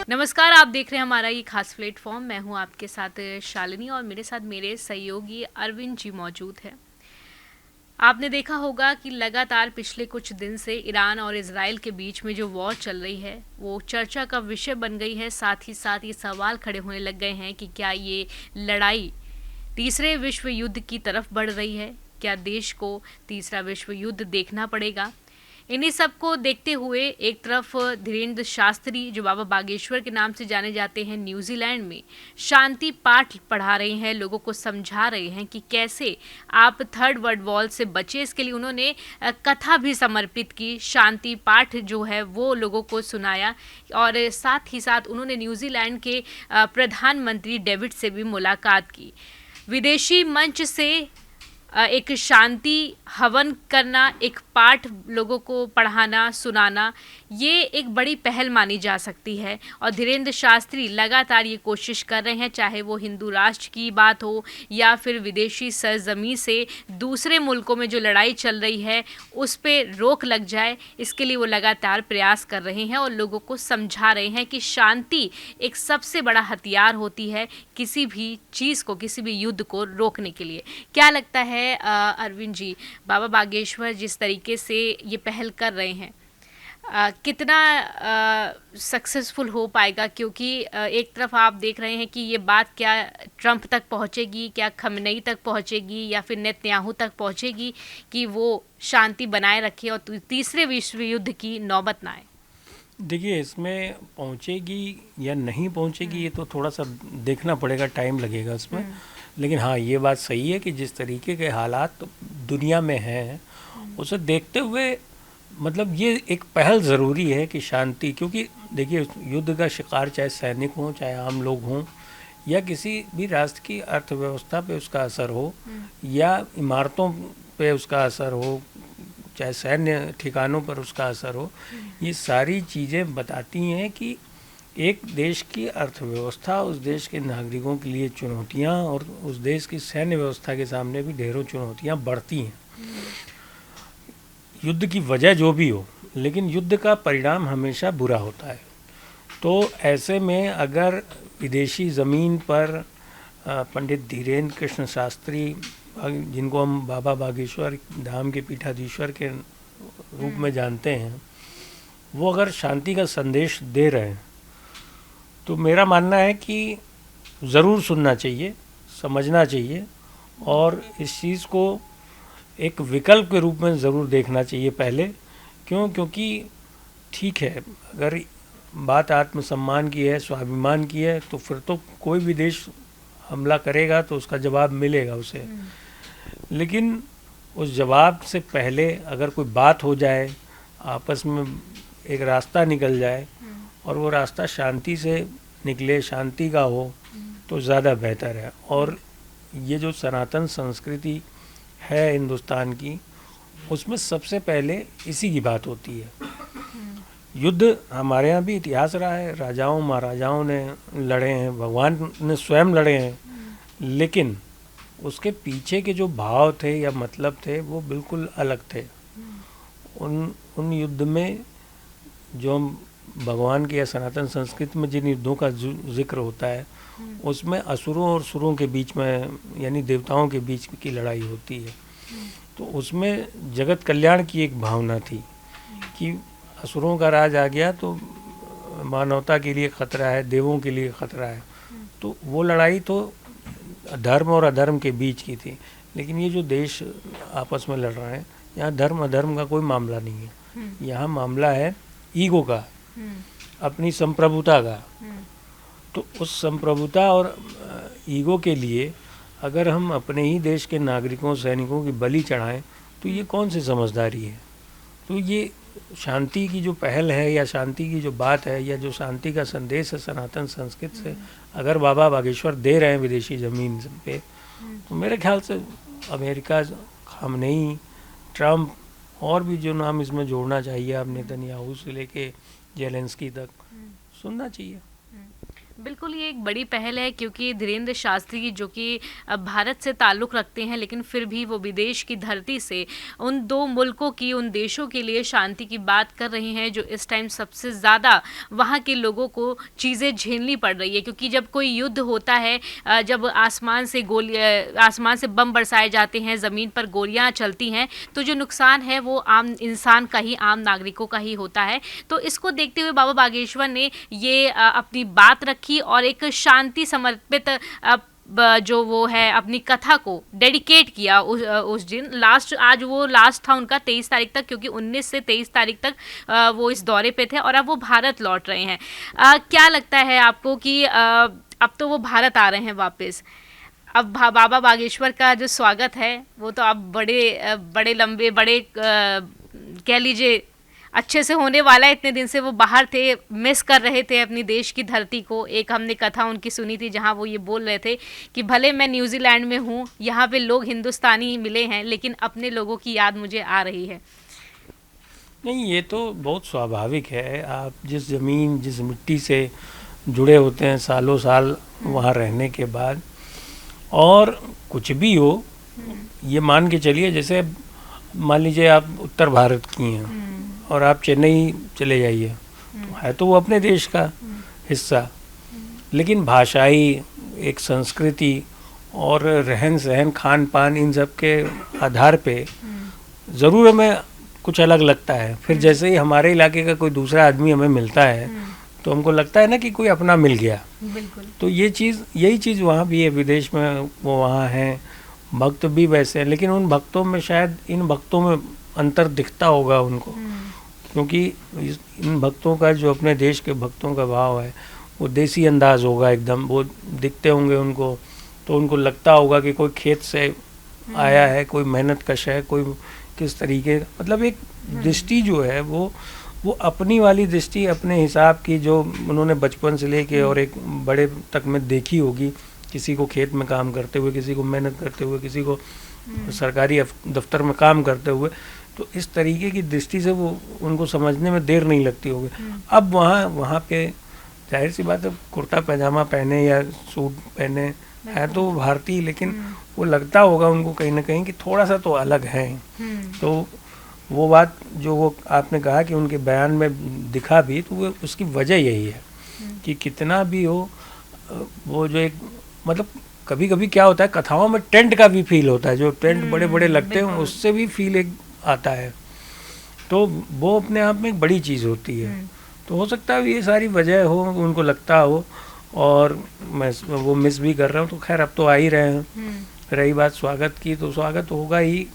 नमस्कार, आप देख रहे हैं हमारा ये खास प्लेटफॉर्म। मैं हूं आपके साथ शालिनी और मेरे साथ मेरे सहयोगी अरविंद जी मौजूद हैं। आपने देखा होगा कि लगातार पिछले कुछ दिन से ईरान और इजराइल के बीच में जो वॉर चल रही है वो चर्चा का विषय बन गई है। साथ ही साथ ये सवाल खड़े होने लग गए हैं कि क्या ये लड़ाई तीसरे विश्व युद्ध की तरफ बढ़ रही है। क्या देश को तीसरा विश्व युद्ध देखना पड़ेगा। इन्हीं सब को देखते हुए एक तरफ धीरेन्द्र शास्त्री जो बाबा बागेश्वर के नाम से जाने जाते हैं, न्यूजीलैंड में शांति पाठ पढ़ा रहे हैं, लोगों को समझा रहे हैं कि कैसे आप थर्ड वर्ल्ड वॉर से बचे। इसके लिए उन्होंने कथा भी समर्पित की, शांति पाठ जो है वो लोगों को सुनाया। और साथ ही साथ उन्होंने न्यूजीलैंड के प्रधानमंत्री डेविड से भी मुलाकात की। विदेशी मंच से एक शांति हवन करना, एक पाठ लोगों को पढ़ाना सुनाना, ये एक बड़ी पहल मानी जा सकती है। और धीरेन्द्र शास्त्री लगातार ये कोशिश कर रहे हैं, चाहे वो हिंदू राष्ट्र की बात हो या फिर विदेशी सरजमी से दूसरे मुल्कों में जो लड़ाई चल रही है उस पर रोक लग जाए, इसके लिए वो लगातार प्रयास कर रहे हैं और लोगों को समझा रहे हैं कि शांति एक सबसे बड़ा हथियार होती है किसी भी चीज़ को, किसी भी युद्ध को रोकने के लिए। क्या लगता है अरविंद जी, बाबा बागेश्वर जिस तरीके से ये पहल कर रहे हैं कितना सक्सेसफुल हो पाएगा? क्योंकि एक तरफ आप देख रहे हैं कि ये बात क्या ट्रंप तक पहुंचेगी, क्या खमेनेई तक पहुंचेगी या फिर नेतन्याहू तक पहुंचेगी कि वो शांति बनाए रखे और तीसरे विश्व युद्ध की नौबत ना आए। देखिए, इसमें पहुंचेगी या नहीं पहुंचेगी ये तो थोड़ा सा देखना पड़ेगा, टाइम लगेगा इसमें। लेकिन हाँ, ये बात सही है कि जिस तरीके के हालात दुनिया में हैं उसे देखते हुए मतलब ये एक पहल ज़रूरी है कि शांति, क्योंकि देखिए युद्ध का शिकार चाहे सैनिक हों, चाहे आम लोग हों, या किसी भी राष्ट्र की अर्थव्यवस्था पे उसका असर हो या इमारतों पे उसका असर हो, चाहे सैन्य ठिकानों पर उसका असर हो, ये सारी चीज़ें बताती हैं कि एक देश की अर्थव्यवस्था, उस देश के नागरिकों के लिए चुनौतियां और उस देश की सैन्य व्यवस्था के सामने भी ढेरों चुनौतियां बढ़ती हैं। युद्ध की वजह जो भी हो, लेकिन युद्ध का परिणाम हमेशा बुरा होता है। तो ऐसे में अगर विदेशी ज़मीन पर पंडित धीरेन्द्र कृष्ण शास्त्री, जिनको हम बाबा बागेश्वर धाम के पीठाधीश्वर के रूप में जानते हैं, वो अगर शांति का संदेश दे रहे हैं तो मेरा मानना है कि ज़रूर सुनना चाहिए, समझना चाहिए और इस चीज़ को एक विकल्प के रूप में ज़रूर देखना चाहिए पहले। क्योंकि ठीक है, अगर बात आत्मसम्मान की है, स्वाभिमान की है, तो फिर तो कोई भी देश हमला करेगा तो उसका जवाब मिलेगा उसे। लेकिन उस जवाब से पहले अगर कोई बात हो जाए, आपस में एक रास्ता निकल जाए और वो रास्ता शांति से निकले, शांति का हो, तो ज़्यादा बेहतर है। और ये जो सनातन संस्कृति है हिंदुस्तान की, उसमें सबसे पहले इसी की बात होती है। युद्ध हमारे यहाँ भी इतिहास रहा है, राजाओं महाराजाओं ने लड़े हैं, भगवान ने स्वयं लड़े हैं, लेकिन उसके पीछे के जो भाव थे या मतलब थे वो बिल्कुल अलग थे। उन युद्ध में जो भगवान की या सनातन संस्कृति में जिन युद्धों का जिक्र होता है उसमें असुरों और सुरों के बीच में, यानी देवताओं के बीच की लड़ाई होती है। तो उसमें जगत कल्याण की एक भावना थी कि असुरों का राज आ गया तो मानवता के लिए खतरा है, देवों के लिए खतरा है। तो वो लड़ाई तो धर्म और अधर्म के बीच की थी। लेकिन ये जो देश आपस में लड़ रहे हैं, यहाँ धर्म अधर्म का कोई मामला नहीं है। यहाँ मामला है ईगो का, अपनी संप्रभुता का। तो उस संप्रभुता और ईगो के लिए अगर हम अपने ही देश के नागरिकों, सैनिकों की बलि चढ़ाएं तो ये कौन सी समझदारी है। तो ये शांति की जो पहल है या शांति की जो बात है या जो शांति का संदेश है सनातन संस्कृति से अगर बाबा बागेश्वर दे रहे हैं विदेशी ज़मीन पे, तो मेरे ख्याल से अमेरिका, खमेनेई, ट्रंप और भी जो नाम इसमें जोड़ना चाहिए, आप नेतन्याहू से लेके जेलेंस्की तक, सुनना चाहिए। बिल्कुल, ये एक बड़ी पहल है क्योंकि धीरेन्द्र शास्त्री जो कि भारत से ताल्लुक़ रखते हैं, लेकिन फिर भी वो विदेश की धरती से उन 2 मुल्कों की, उन देशों के लिए शांति की बात कर रहे हैं, जो इस टाइम सबसे ज़्यादा वहाँ के लोगों को चीज़ें झेलनी पड़ रही है। क्योंकि जब कोई युद्ध होता है, जब आसमान से बम बरसाए जाते हैं, ज़मीन पर गोलियाँ चलती हैं, तो जो नुकसान है वो आम इंसान का ही, आम नागरिकों का ही होता है। तो इसको देखते हुए बाबा बागेश्वर ने ये अपनी बात रखी और एक शांति समर्पित जो वो है अपनी कथा को डेडिकेट किया उस दिन। आज वो लास्ट था उनका 23 तारीख तक, क्योंकि 19 से 23 तारीख तक वो इस दौरे पे थे और अब वो भारत लौट रहे हैं। क्या लगता है आपको कि अब तो वो भारत आ रहे हैं वापस, अब बाबा बागेश्वर का जो स्वागत है वो तो अब बड़े लंबे कह लीजिए अच्छे से होने वाला है। इतने दिन से वो बाहर थे, मिस कर रहे थे अपनी देश की धरती को। एक हमने कथा उनकी सुनी थी जहाँ वो ये बोल रहे थे कि भले मैं न्यूजीलैंड में हूँ, यहाँ पे लोग हिंदुस्तानी ही मिले हैं, लेकिन अपने लोगों की याद मुझे आ रही है। नहीं, ये तो बहुत स्वाभाविक है। आप जिस ज़मीन, जिस मिट्टी से जुड़े होते हैं सालों साल वहाँ रहने के बाद, और कुछ भी हो, ये मान के चलिए, जैसे मान लीजिए आप उत्तर भारत की हैं और आप चेन्नई चले जाइए, तो है तो वो अपने देश का हिस्सा, लेकिन भाषाई, एक संस्कृति और रहन सहन, खान पान, इन सब के आधार पे ज़रूर हमें कुछ अलग लगता है। फिर जैसे ही हमारे इलाके का कोई दूसरा आदमी हमें मिलता है तो हमको लगता है ना कि कोई अपना मिल गया। बिल्कुल। तो यही चीज़ वहाँ भी है, विदेश में वो वहाँ हैं, भक्त भी वैसे हैं, लेकिन उन भक्तों में शायद इन भक्तों में अंतर दिखता होगा उनको, क्योंकि इन भक्तों का जो अपने देश के भक्तों का भाव है वो देसी अंदाज होगा एकदम। वो दिखते होंगे उनको, तो उनको लगता होगा कि कोई खेत से आया है, कोई मेहनत कश है, कोई किस तरीके, मतलब एक दृष्टि जो है वो अपनी वाली दृष्टि, अपने हिसाब की, जो उन्होंने बचपन से लेके और एक बड़े तक में देखी होगी। किसी को खेत में काम करते हुए, किसी को मेहनत करते हुए, किसी को सरकारी दफ्तर में काम करते हुए, तो इस तरीके की दृष्टि से वो उनको समझने में देर नहीं लगती होगी। अब वहाँ पे जाहिर सी बात है, कुर्ता पैजामा पहने या सूट पहने है तो भारतीय, लेकिन वो लगता होगा उनको कहीं ना कहीं कि थोड़ा सा तो अलग है। तो वो बात जो वो आपने कहा कि उनके बयान में दिखा भी, तो वो उसकी वजह यही है कि कितना भी हो, वो जो एक मतलब कभी कभी क्या होता है, कथाओं में टेंट का भी फील होता है, जो टेंट बड़े बड़े लगते हैं उससे भी फील एक आता है, तो वो अपने आप में एक बड़ी चीज़ होती है। तो हो सकता है ये सारी वजह हो, उनको लगता हो, और मैं वो मिस भी कर रहा हूँ। तो खैर अब तो आ ही रहे हैं। रही बात स्वागत की, तो स्वागत होगा ही।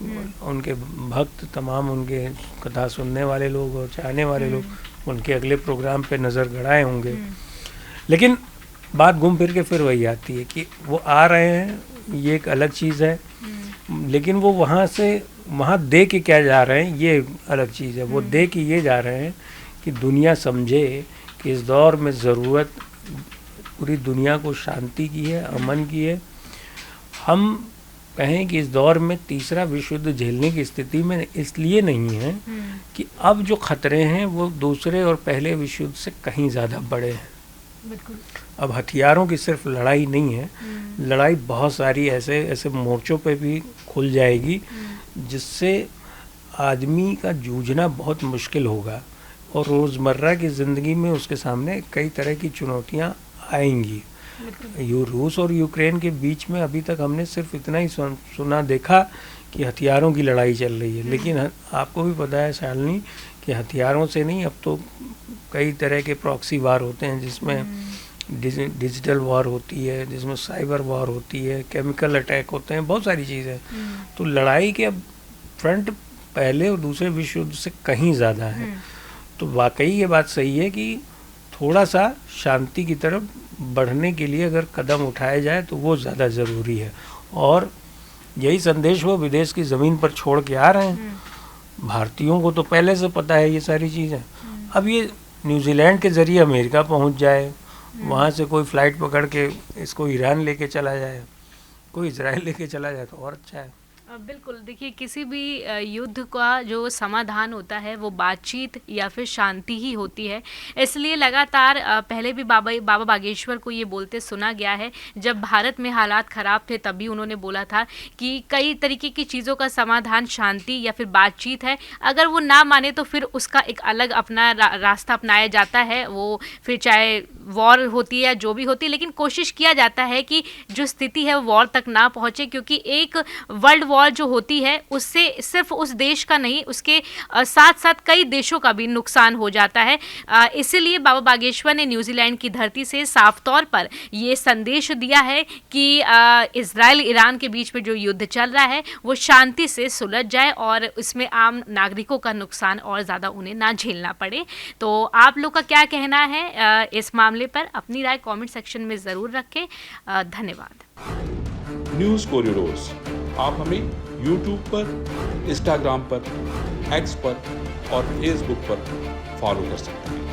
उनके भक्त, तमाम उनके कथा सुनने वाले लोग और चाहने वाले लोग उनके अगले प्रोग्राम पे नज़र गड़ाए होंगे। लेकिन बात घूम फिर के फिर वही आती है कि वो आ रहे हैं, ये एक अलग चीज़ है, लेकिन वो वहाँ दे के क्या जा रहे हैं, ये अलग चीज़ है। वो दे के ये जा रहे हैं कि दुनिया समझे कि इस दौर में ज़रूरत पूरी दुनिया को शांति की है, अमन की है। हम कहें कि इस दौर में तीसरा विश्व युद्ध झेलने की स्थिति में इसलिए नहीं है कि अब जो खतरे हैं वो दूसरे और पहले विश्व युद्ध से कहीं ज़्यादा बड़े हैं। बिल्कुल। अब हथियारों की सिर्फ लड़ाई नहीं है, लड़ाई बहुत सारी ऐसे मोर्चों पे भी खुल जाएगी जिससे आदमी का जूझना बहुत मुश्किल होगा, और रोज़मर्रा की ज़िंदगी में उसके सामने कई तरह की चुनौतियाँ आएंगी। रूस और यूक्रेन के बीच में अभी तक हमने सिर्फ इतना ही सुना देखा कि हथियारों की लड़ाई चल रही है, लेकिन आपको भी पता है शालिनी कि हथियारों से नहीं, अब तो कई तरह के प्रॉक्सी वार होते हैं, जिसमें डिजिटल वार होती है, जिसमें साइबर वार होती है, केमिकल अटैक होते हैं, बहुत सारी चीज़ें। तो लड़ाई के अब फ्रंट पहले और दूसरे विश्व युद्ध से कहीं ज़्यादा है। तो वाकई ये बात सही है कि थोड़ा सा शांति की तरफ बढ़ने के लिए अगर कदम उठाया जाए तो वो ज़्यादा ज़रूरी है, और यही संदेश वो विदेश की ज़मीन पर छोड़ के आ रहे हैं। भारतीयों को तो पहले से पता है ये सारी चीज़ें। अब ये न्यूजीलैंड के ज़रिए अमेरिका पहुंच जाए, वहाँ से कोई फ़्लाइट पकड़ के इसको ईरान लेके चला जाए, कोई इजराइल लेके चला जाए तो और अच्छा है। बिल्कुल, देखिए किसी भी युद्ध का जो समाधान होता है वो बातचीत या फिर शांति ही होती है। इसलिए लगातार पहले भी बाबा बागेश्वर को ये बोलते सुना गया है, जब भारत में हालात ख़राब थे तभी उन्होंने बोला था कि कई तरीके की चीज़ों का समाधान शांति या फिर बातचीत है। अगर वो ना माने तो फिर उसका एक अलग अपना रास्ता अपनाया जाता है, वो फिर चाहे वॉर होती है या जो भी होती है, लेकिन कोशिश किया जाता है कि जो स्थिति है वो वॉर तक ना पहुँचे, क्योंकि एक वर्ल्ड वॉर जो होती है उससे सिर्फ उस देश का नहीं, उसके साथ साथ कई देशों का भी नुकसान हो जाता है। इसीलिए बाबा बागेश्वर ने न्यूजीलैंड की धरती से साफ तौर पर ये संदेश दिया है कि इजराइल ईरान के बीच में जो युद्ध चल रहा है वो शांति से सुलझ जाए और इसमें आम नागरिकों का नुकसान और ज़्यादा उन्हें ना झेलना पड़े। तो आप लोग का क्या कहना है इस मामले पर? अपनी राय कमेंट सेक्शन में ज़रूर रखें। धन्यवाद। न्यूज़ कोरिडोर्स आप हमें YouTube पर, Instagram पर, X पर और Facebook पर फॉलो कर सकते हैं।